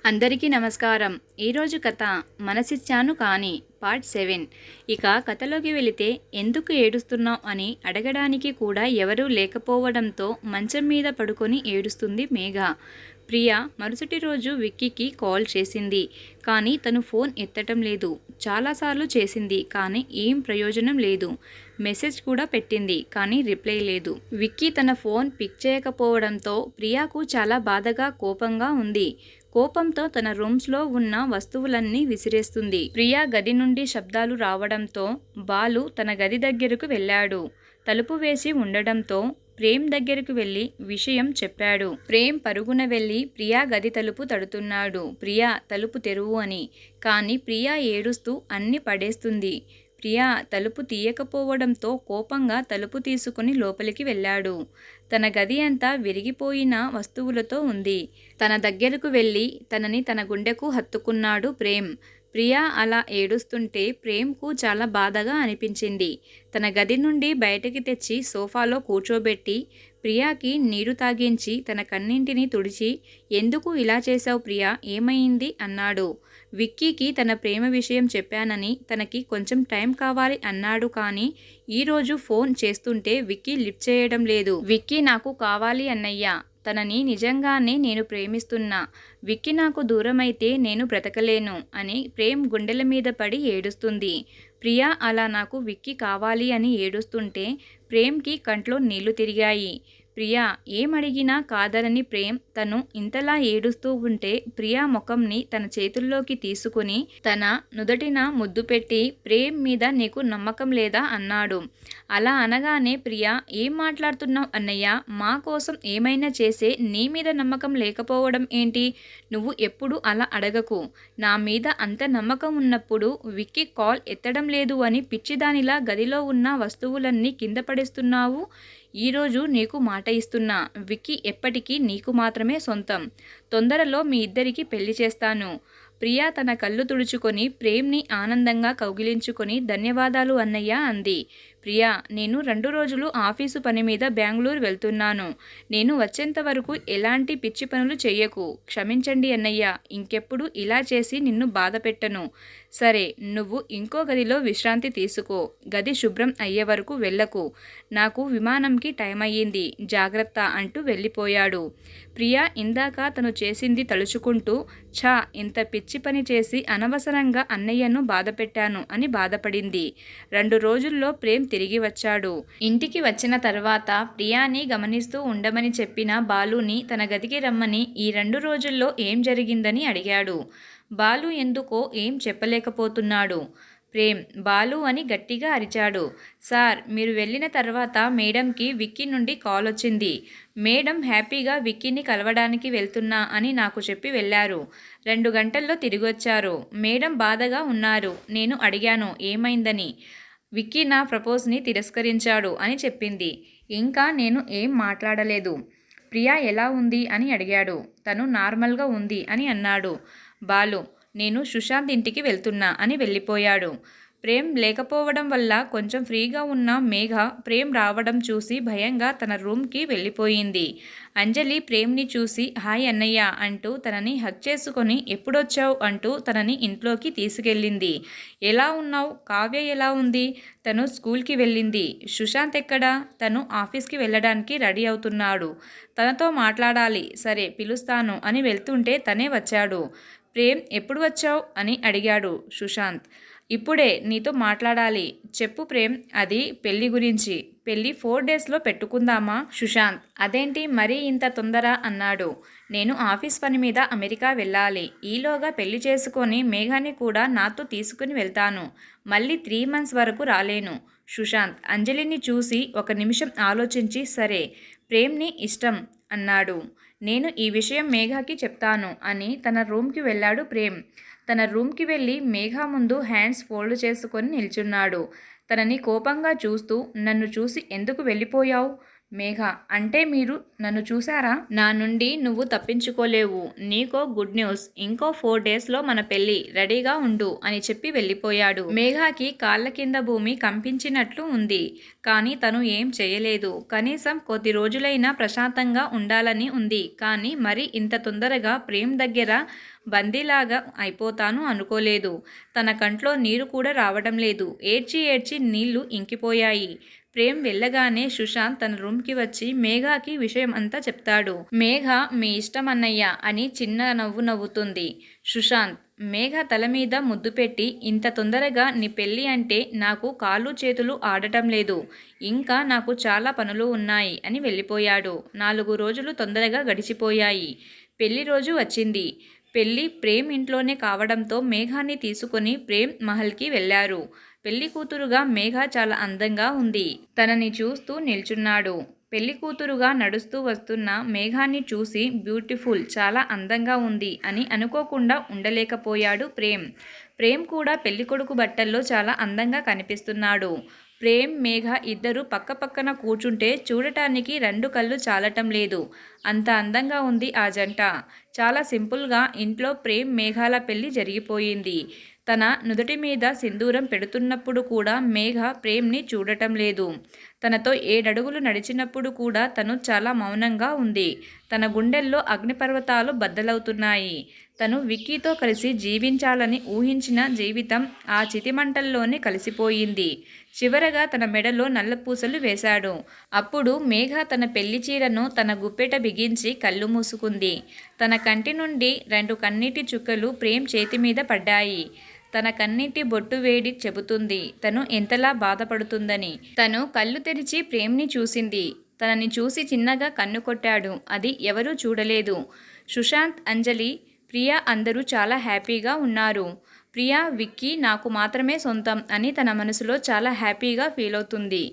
అందరికీ నమస్కారం. ఈరోజు కథ మనసిచ్చాను కానీ పార్ట్ 7. ఇక కథలోకి వెళితే ఎందుకు ఏడుస్తున్నావు అని అడగడానికి కూడా ఎవరూ లేకపోవడంతో మంచం మీద పడుకొని ఏడుస్తుంది మేఘ. ప్రియా మరుసటి రోజు విక్కీకి కాల్ చేసింది, కానీ తను ఫోన్ ఎత్తటం లేదు. చాలాసార్లు చేసింది కానీ ఏం ప్రయోజనం లేదు. మెసేజ్ కూడా పెట్టింది కానీ రిప్లై లేదు. విక్కీ తన ఫోన్ పిక్ చేయకపోవడంతో ప్రియాకు చాలా బాధగా కోపంగా ఉంది. కోపంతో తన రూమ్స్లో ఉన్న వస్తువులన్నీ విసిరేస్తుంది. ప్రియా గది నుండి శబ్దాలు రావడంతో బాలు తన గది దగ్గరకు వెళ్ళాడు. తలుపు వేసి ఉండడంతో ప్రేమ్ దగ్గరకు వెళ్ళి విషయం చెప్పాడు. ప్రేమ్ పరుగున వెళ్ళి ప్రియా గది తలుపు తడుతున్నాడు. ప్రియా తలుపు తెరువు అని. కానీ ప్రియా ఏడుస్తూ అన్ని పడేస్తుంది. ప్రియా తలుపు తీయకపోవడంతో కోపంగా తలుపు తీసుకుని లోపలికి వెళ్ళాడు. తన గది అంతా విరిగిపోయిన వస్తువులతో ఉంది. తన దగ్గరకు వెళ్ళి తనని తన గుండెకు హత్తుకున్నాడు ప్రేమ్. ప్రియా అలా ఏడుస్తుంటే ప్రేమ్కు చాలా బాధగా అనిపించింది. తన గది నుండి బయటకి తెచ్చి సోఫాలో కూర్చోబెట్టి ప్రియాకి నీరు తాగించి తన కన్నింటిని తుడిచి, ఎందుకు ఇలా చేశావు ప్రియా, ఏమైంది అన్నాడు. విక్కీకి తన ప్రేమ విషయం చెప్పానని తనకి కొంచెం టైం కావాలి అన్నాడు. కానీ ఈరోజు ఫోన్ చేస్తుంటే విక్కీ లిఫ్ట్ చేయడం లేదు. విక్కీ నాకు కావాలి అన్నయ్య, తనని నిజంగానే నేను ప్రేమిస్తున్నా. విక్కీ నాకు దూరమైతే నేను బ్రతకలేను అని ప్రేమ్ గుండెల మీద పడి ఏడుస్తుంది. ప్రియా అలా నాకు విక్కీ కావాలి అని ఏడుస్తుంటే ప్రేమ్కి కంట్లో నీళ్లు తిరిగాయి. ప్రియా ఏమడిగినా కాదనని ప్రేమ్ తను ఇంతలా ఏడుస్తూ ఉంటే ప్రియా ముఖంని తన చేతుల్లోకి తీసుకుని తన నుదటిన ముద్దు పెట్టి ప్రేమ్ మీద నీకు నమ్మకం లేదా అన్నాడు. అలా అనగానే ప్రియా ఏం మాట్లాడుతున్నావు అన్నయ్య, మా కోసం ఏమైనా చేసే నీ మీద నమ్మకం లేకపోవడం ఏంటి? నువ్వు ఎప్పుడు అలా అడగకు. నా మీద అంత నమ్మకం ఉన్నప్పుడు విక్కీ కాల్ ఎత్తడం లేదు అని పిచ్చిదానిలా గదిలో ఉన్న వస్తువులన్నీ కింద పడేస్తున్నావు. ఈరోజు నీకు మాట ఇస్తున్నా, విక్కీ ఎప్పటికీ నీకు మాత్రమే సొంతం. తొందరలో మీ ఇద్దరికి పెళ్లి చేస్తాను. ప్రియా తన కళ్ళు తుడుచుకొని ప్రేమ్ని ఆనందంగా కౌగిలించుకొని ధన్యవాదాలు అన్నయ్య అంది. ప్రియా, నేను 2 రోజులు ఆఫీసు పని మీద బెంగళూరు వెళ్తున్నాను. నేను వచ్చేంత వరకు ఎలాంటి పిచ్చి పనులు చెయ్యకు. క్షమించండి అన్నయ్య, ఇంకెప్పుడు ఇలా చేసి నిన్ను బాధ పెట్టను. సరే, నువ్వు ఇంకో గదిలో విశ్రాంతి తీసుకో. గది శుభ్రం అయ్యే వరకు వెళ్ళకు. నాకు విమానంకి టైం అయ్యింది, జాగ్రత్త అంటూ వెళ్ళిపోయాడు. ప్రియా ఇందాక తను చేసింది తలుచుకుంటూ ఛా, ఇంత పిచ్చి పని చేసి అనవసరంగా అన్నయ్యను బాధ పెట్టాను అని బాధపడింది. 2 రోజుల్లో ప్రేమ్ తిరిగి వచ్చాడు. ఇంటికి వచ్చిన తర్వాత ప్రియాని గమనిస్తూ ఉండమని చెప్పిన బాలుని తన గదికి రమ్మని ఈ 2 రోజుల్లో ఏం జరిగిందని అడిగాడు. బాలు ఎందుకో ఏం చెప్పలేకపోతున్నాడు. ప్రేమ్ బాలు అని గట్టిగా అరిచాడు. సార్, మీరు వెళ్ళిన తర్వాత మేడంకి విక్కీ నుండి కాల్ వచ్చింది. మేడం హ్యాపీగా విక్కీని కలవడానికి వెళ్తున్నా అని నాకు చెప్పి వెళ్ళారు. 2 గంటల్లో తిరిగొచ్చారు. మేడం బాధగా ఉన్నారు. నేను అడిగాను ఏమైందని. విక్కీ నా ప్రపోజ్ని తిరస్కరించాడు అని చెప్పింది. ఇంకా నేను ఏం మాట్లాడలేదు. ప్రియా ఎలా ఉంది అని అడిగాడు. తను నార్మల్గా ఉంది అని అన్నాడు. బాలు, నేను సుశాంత్ ఇంటికి వెళ్తున్నా అని వెళ్ళిపోయాడు. ప్రేమ్ లేకపోవడం వల్ల కొంచెం ఫ్రీగా ఉన్న మేఘ ప్రేమ్ రావడం చూసి భయంగా తన రూమ్కి వెళ్ళిపోయింది. అంజలి ప్రేమ్ని చూసి హాయ్ అన్నయ్య అంటూ తనని హగ్ చేసుకొని ఎప్పుడొచ్చావు అంటూ తనని ఇంట్లోకి తీసుకెళ్ళింది. ఎలా ఉన్నావు? కావ్య ఎలా ఉంది? తను స్కూల్కి వెళ్ళింది. సుశాంత్ ఎక్కడా? తను ఆఫీస్కి వెళ్ళడానికి రెడీ అవుతున్నాడు. తనతో మాట్లాడాలి. సరే పిలుస్తాను అని వెళ్తుంటే తనే వచ్చాడు. ప్రేమ్ ఎప్పుడు వచ్చావు అని అడిగాడు సుశాంత్. ఇప్పుడే, నీతో మాట్లాడాలి. చెప్పు ప్రేమ్. అది పెళ్లి గురించి. పెళ్లి 4 డేస్లో పెట్టుకుందామా? సుశాంత్ అదేంటి మరీ ఇంత తొందర అన్నాడు. నేను ఆఫీస్ పని మీద అమెరికా వెళ్ళాలి. ఈలోగా పెళ్లి చేసుకొని మేఘాని కూడా నాతో తీసుకుని వెళ్తాను. మళ్ళీ 3 మంత్స్ వరకు రాలేను. సుశాంత్ అంజలిని చూసి 1 నిమిషం ఆలోచించి సరే, ప్రేమ్ని ఇష్టం అన్నాడు. నేను ఈ విషయం మేఘాకి చెప్తాను అని తన రూమ్కి వెళ్ళాడు ప్రేమ్. తన రూమ్కి వెళ్ళి మేఘ ముందు హ్యాండ్స్ ఫోల్డ్ చేసుకొని నిల్చున్నాడు. తనని కోపంగా చూస్తూ నన్ను చూసి ఎందుకు వెళ్ళిపోయావు? మేఘ అంటే మీరు నన్ను చూసారా? నా నుండి నువ్వు తప్పించుకోలేవు. నీకో గుడ్ న్యూస్, ఇంకో 4 డేస్లో మన పెళ్ళి, రెడీగా ఉండు అని చెప్పి వెళ్ళిపోయాడు. మేఘాకి కాళ్ళ కింద భూమి కంపించినట్లు ఉంది. కానీ తను ఏం చేయలేదు. కనీసం కొద్ది రోజులైనా ప్రశాంతంగా ఉండాలని ఉంది. కానీ మరి ఇంత తొందరగా ప్రేమ్ దగ్గర బందీలాగా అయిపోతాను అనుకోలేదు. తన కంట్లో నీరు కూడా రావడం లేదు. ఏడ్చి ఏడ్చి నీళ్లు ఇంకిపోయాయి. ప్రేమ్ వెళ్ళగానే సుశాంత్ తన రూమ్కి వచ్చి మేఘాకి విషయం అంతా చెప్తాడు. మేఘ మీ ఇష్టం అన్నయ్య అని చిన్న నవ్వు నవ్వుతుంది. సుశాంత్ మేఘ తల మీద ముద్దు పెట్టి ఇంత తొందరగా నీ పెళ్ళి అంటే నాకు కాళ్ళు చేతులు ఆడటం లేదు. ఇంకా నాకు చాలా పనులు ఉన్నాయి అని వెళ్ళిపోయాడు. 4 రోజులు తొందరగా గడిచిపోయాయి. పెళ్లి రోజు వచ్చింది. పెళ్లి ప్రేమ్ ఇంట్లోనే కావడంతో మేఘాన్ని తీసుకుని ప్రేమ్ మహల్కి వెళ్లారు. పెళ్లి కూతురుగా మేఘ చాలా అందంగా ఉంది. తనని చూస్తూ నిల్చున్నాడు. పెళ్లి కూతురుగా నడుస్తూ వస్తున్న మేఘాన్ని చూసి బ్యూటిఫుల్, చాలా అందంగా ఉంది అని అనుకోకుండా ఉండలేకపోయాడు ప్రేమ్. ప్రేమ్ కూడా పెళ్లికొడుకు బట్టల్లో చాలా అందంగా కనిపిస్తున్నాడు. ప్రేమ్ మేఘ ఇద్దరు పక్కపక్కన కూర్చుంటే చూడటానికి 2 కళ్ళు చాలటం లేదు. అంత అందంగా ఉంది ఆ జంట. చాలా సింపుల్గా ఇంట్లో ప్రేమ్ మేఘాల పెళ్లి జరిగిపోయింది. తన నుదుటి మీద సింధూరం పెడుతున్నప్పుడు కూడా మేఘ ప్రేమ్ని చూడటం లేదు. తనతో 7 అడుగులు నడిచినప్పుడు కూడా తను చాలా మౌనంగా ఉంది. తన గుండెల్లో అగ్నిపర్వతాలు బద్దలవుతున్నాయి. తను విక్కీతో కలిసి జీవించాలని ఊహించిన జీవితం ఆ చితిమంటల్లోనే కలిసిపోయింది. చివరగా తన మెడలో నల్లపూసలు వేశాడు. అప్పుడు మేఘ తన పెళ్లి చీరను తన గుప్పెట బిగించి కళ్ళు మూసుకుంది. తన కంటి నుండి 2 కన్నీటి చుక్కలు ప్రేమ్ చేతి మీద పడ్డాయి. తన కన్నీటి బొట్టు వేడి చెబుతుంది తను ఎంతలా బాధపడుతుందని. తను కళ్ళు తెరిచి ప్రేమ్ని చూసింది. తనని చూసి చిన్నగా కన్ను కొట్టాడు. అది ఎవరూ చూడలేదు. సుశాంత్, అంజలి, ప్రియా అందరూ చాలా హ్యాపీగా ఉన్నారు. ప్రియా విక్కీ నాకు మాత్రమే సొంతం అని తన మనసులో చాలా హ్యాపీగా ఫీల్ అవుతుంది.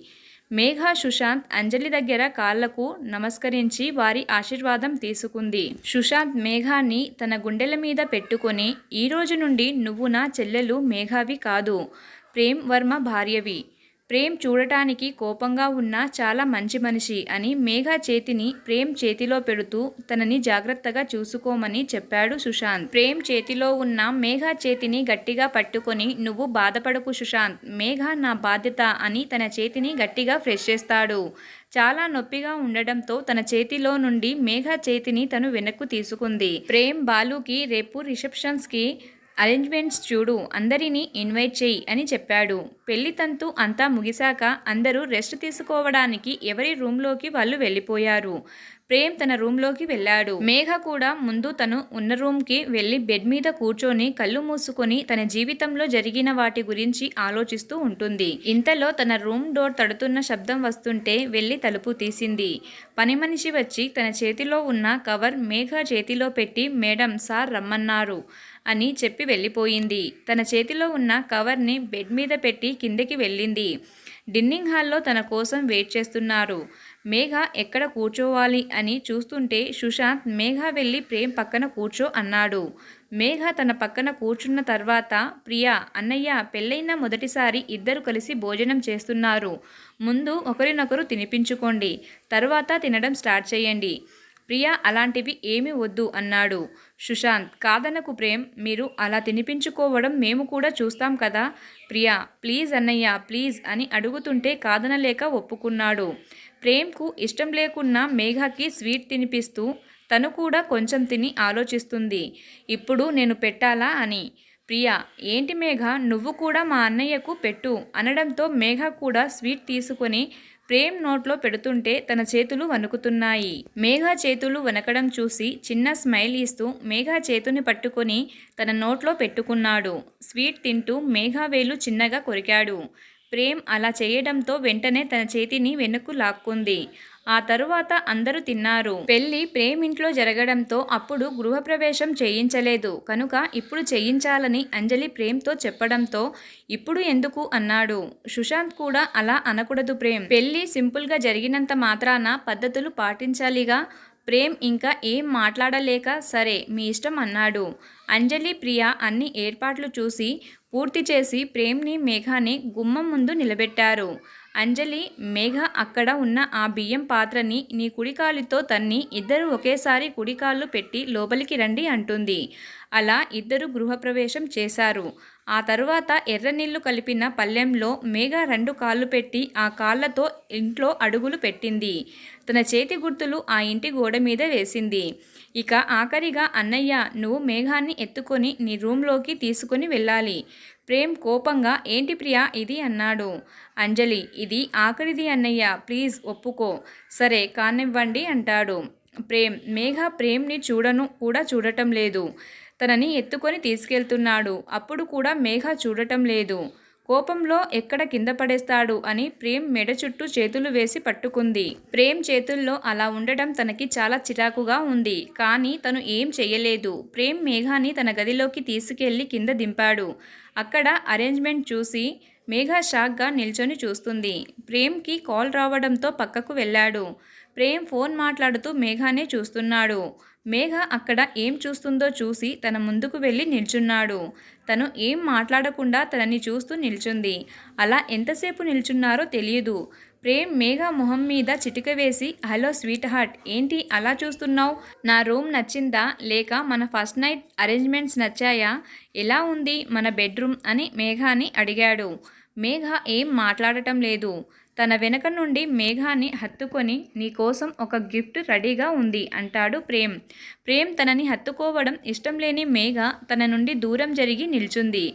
మేఘ సుశాంత్, అంజలి దగ్గర కాళ్లకు నమస్కరించి వారి ఆశీర్వాదం తీసుకుంది. సుశాంత్ మేఘాన్ని తన గుండెల మీద పెట్టుకొని, ఈ రోజు నుండి నువ్వు నా చెల్లెలు మేఘావి కాదు, ప్రేమ్ వర్మ భార్యవి. ప్రేమ్ చూడటానికి కోపంగా ఉన్న చాలా మంచి మనిషి అని మేఘ చేతిని ప్రేమ్ చేతిలో పెడుతూ తనని జాగ్రత్తగా చూసుకోమని చెప్పాడు సుశాంత్. ప్రేమ్ చేతిలో ఉన్న మేఘ చేతిని గట్టిగా పట్టుకొని, నువ్వు బాధపడకు సుశాంత్, మేఘ నా బాధ్యత అని తన చేతిని గట్టిగా ప్రెస్ చేస్తాడు. చాలా నొప్పిగా ఉండడంతో తన చేతిలో నుండి మేఘ చేతిని తను వెనక్కు తీసుకుంది. ప్రేమ్ బాలుకి రేపు రిసెప్షన్స్కి అరేంజ్మెంట్స్ చూడు, అందరినీ ఇన్వైట్ చేయి అని చెప్పాడు. పెళ్లి తంతు అంతా ముగిశాక అందరూ రెస్ట్ తీసుకోవడానికి ఎవరి రూమ్లోకి వాళ్ళు వెళ్ళిపోయారు. ప్రేమ్ తన రూమ్లోకి వెళ్ళాడు. మేఘ కూడా ముందు తను ఉన్న రూమ్కి వెళ్ళి బెడ్ మీద కూర్చొని కళ్ళు మూసుకొని తన జీవితంలో జరిగిన వాటి గురించి ఆలోచిస్తూ ఉంటుంది. ఇంతలో తన రూమ్ డోర్ తడుతున్న శబ్దం వస్తుంటే వెళ్ళి తలుపు తీసింది. పని మనిషి వచ్చి తన చేతిలో ఉన్న కవర్ మేఘ చేతిలో పెట్టి, మేడం సార్ రమ్మన్నారు అని చెప్పి వెళ్ళిపోయింది. తన చేతిలో ఉన్న కవర్ని బెడ్ మీద పెట్టి కిందకి వెళ్ళింది. డిన్నింగ్ హాల్లో తన కోసం వెయిట్ చేస్తున్నారు. మేఘ ఎక్కడ కూర్చోవాలి అని చూస్తుంటే సుశాంత్ మేఘ వెళ్ళి ప్రేమ్ పక్కన కూర్చో అన్నాడు. మేఘ తన పక్కన కూర్చున్న తర్వాత, ప్రియా, అన్నయ్య పెళ్ళైన మొదటిసారి ఇద్దరు కలిసి భోజనం చేస్తున్నారు. ముందు ఒకరినొకరు తినిపించుకోండి, తర్వాత తినడం స్టార్ట్ చేయండి. ప్రియా అలాంటివి ఏమీ వద్దు అన్నాడు. సుశాంత్, కాదనకు ప్రేమ్, మీరు అలా తినిపించుకోవడం మేము కూడా చూస్తాం కదా. ప్రియా, ప్లీజ్ అన్నయ్య ప్లీజ్ అని అడుగుతుంటే కాదనలేక ఒప్పుకున్నాడు. ప్రేమ్కు ఇష్టం లేకున్నా మేఘకి స్వీట్ తినిపిస్తూ తను కూడా కొంచెం తిని ఆలోచిస్తుంది, ఇప్పుడు నేను పెట్టాలా అని. ప్రియా, ఏంటి మేఘ, నువ్వు కూడా మా అన్నయ్యకు పెట్టు అనడంతో మేఘ కూడా స్వీట్ తీసుకొని ప్రేమ్ నోట్లో పెడుతుంటే తన చేతులు వణుకుతున్నాయి. మేఘ చేతులు వణకడం చూసి చిన్న స్మైల్ ఇస్తూ మేఘ చేతుని పట్టుకొని తన నోట్లో పెట్టుకున్నాడు. స్వీట్ తింటూ మేఘ వేలు చిన్నగా కొరికాడు. ప్రేమ్ అలా చేయడంతో వెంటనే తన చేతిని వెనక్కు లాక్కుంది. ఆ తరువాత అందరూ తిన్నారు. పెళ్లి ప్రేమ్ ఇంట్లో జరగడంతో అప్పుడు గృహప్రవేశం చేయించలేదు కనుక ఇప్పుడు చేయించాలని అంజలి ప్రేమ్తో చెప్పడంతో ఇప్పుడు ఎందుకు అన్నాడు. సుశాంత్ కూడా అలా అనకూడదు ప్రేమ్, పెళ్లి సింపుల్గా జరిగినంత మాత్రాన పద్ధతులు పాటించాలిగా. ప్రేమ్ ఇంకా ఏం మాట్లాడలేక సరే మీ ఇష్టం అన్నాడు. అంజలి, ప్రియా అన్ని ఏర్పాట్లు చూసి పూర్తి చేసి ప్రేమ్ని మేఘాని గుమ్మం ముందు నిలబెట్టారు. అంజలి, మేఘ అక్కడ ఉన్న ఆ బియ్యం పాత్రని నీ కుడికాలుతో తన్ని ఇద్దరు ఒకేసారి కుడికాళ్ళు పెట్టి లోపలికి రండి అంటుంది. అలా ఇద్దరు గృహప్రవేశం చేశారు. ఆ తరువాత ఎర్రనీళ్లు కలిపిన పళ్ళెంలో మేఘ 2 కాళ్ళు పెట్టి ఆ కాళ్ళతో ఇంట్లో అడుగులు పెట్టింది. తన చేతి గుర్తులు ఆ ఇంటి గోడ మీద వేసింది. ఇక ఆఖరిగా అన్నయ్య, నువ్వు మేఘాన్ని ఎత్తుకొని నీ రూంలోకి తీసుకుని వెళ్ళాలి. ప్రేమ్ కోపంగా ఏంటి ప్రియా ఇది అన్నాడు. అంజలి, ఇది ఆఖరిది అన్నయ్య, ప్లీజ్ ఒప్పుకో. సరే కానివ్వండి అంటాడు ప్రేమ్. మేఘ ప్రేమ్ని కూడా చూడటం లేదు. తనని ఎత్తుకొని తీసుకెళ్తున్నాడు. అప్పుడు కూడా మేఘ చూడటం లేదు. కోపంలో ఎక్కడ కింద పడేస్తాడు అని ప్రేమ్ మెడ చుట్టూ చేతులు వేసి పట్టుకుంది. ప్రేమ్ చేతుల్లో అలా ఉండడం తనకి చాలా చిరాకుగా ఉంది. కానీ తను ఏం చెయ్యలేదు. ప్రేమ్ మేఘాని తన గదిలోకి తీసుకెళ్లి కింద దింపాడు. అక్కడ అరేంజ్మెంట్ చూసి మేఘ షాక్గా నిల్చొని చూస్తుంది. ప్రేమ్కి కాల్ రావడంతో పక్కకు వెళ్ళాడు. ప్రేమ్ ఫోన్ మాట్లాడుతూ మేఘానే చూస్తున్నాడు. మేఘ అక్కడ ఏం చూస్తుందో చూసి తన ముందుకు వెళ్ళి నిల్చున్నాడు. తను ఏం మాట్లాడకుండా తనని చూస్తూ నిల్చుంది. అలా ఎంతసేపు నిల్చున్నారో తెలియదు. ప్రేమ్ మేఘ మొహం మీద చిటిక వేసి, హలో స్వీట్ హార్ట్, ఏంటి అలా చూస్తున్నావు? నా రూమ్ నచ్చిందా, లేక మన ఫస్ట్ నైట్ అరేంజ్మెంట్స్ నచ్చాయా? ఎలా ఉంది మన బెడ్రూమ్ అని మేఘాని అడిగాడు. మేఘ ఏం మాట్లాడటం లేదు. తన వెనక నుండి మేఘాని హత్తుకొని, నీకోసం ఒక గిఫ్ట్ రెడీగా ఉంది అంటాడు ప్రేమ్. ప్రేమ్ తనని హత్తుకోవడం ఇష్టం లేని మేఘ తన నుండి దూరం జరిగి నిల్చుంది.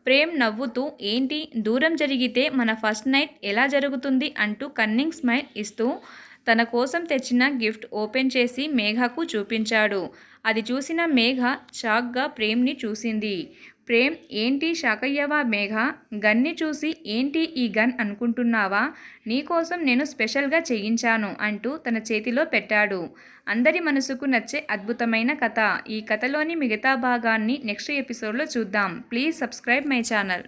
ప్రేమ్ నవ్వుతూ, ఏంటి దూరం జరిగితే మన ఫస్ట్ నైట్ ఎలా జరుగుతుంది అంటూ కన్నింగ్ స్మైల్ ఇస్తూ తన కోసం తెచ్చిన గిఫ్ట్ ఓపెన్ చేసి మేఘకు చూపించాడు. అది చూసిన మేఘ షాక్గా ప్రేమ్ని చూసింది. ప్రేమ్, ఏంటి షాక్ అయ్యావా మేఘ? గన్ని చూసి ఏంటి ఈ గన్ అనుకుంటున్నావా? నీకోసం నేను స్పెషల్గా చేయించాను అంటూ తన చేతిలో పెట్టాడు. అందరి మనసుకు నచ్చే అద్భుతమైన కథ. ఈ కథలోని మిగతా భాగాన్ని నెక్స్ట్ ఎపిసోడ్లో చూద్దాం. Please subscribe my channel.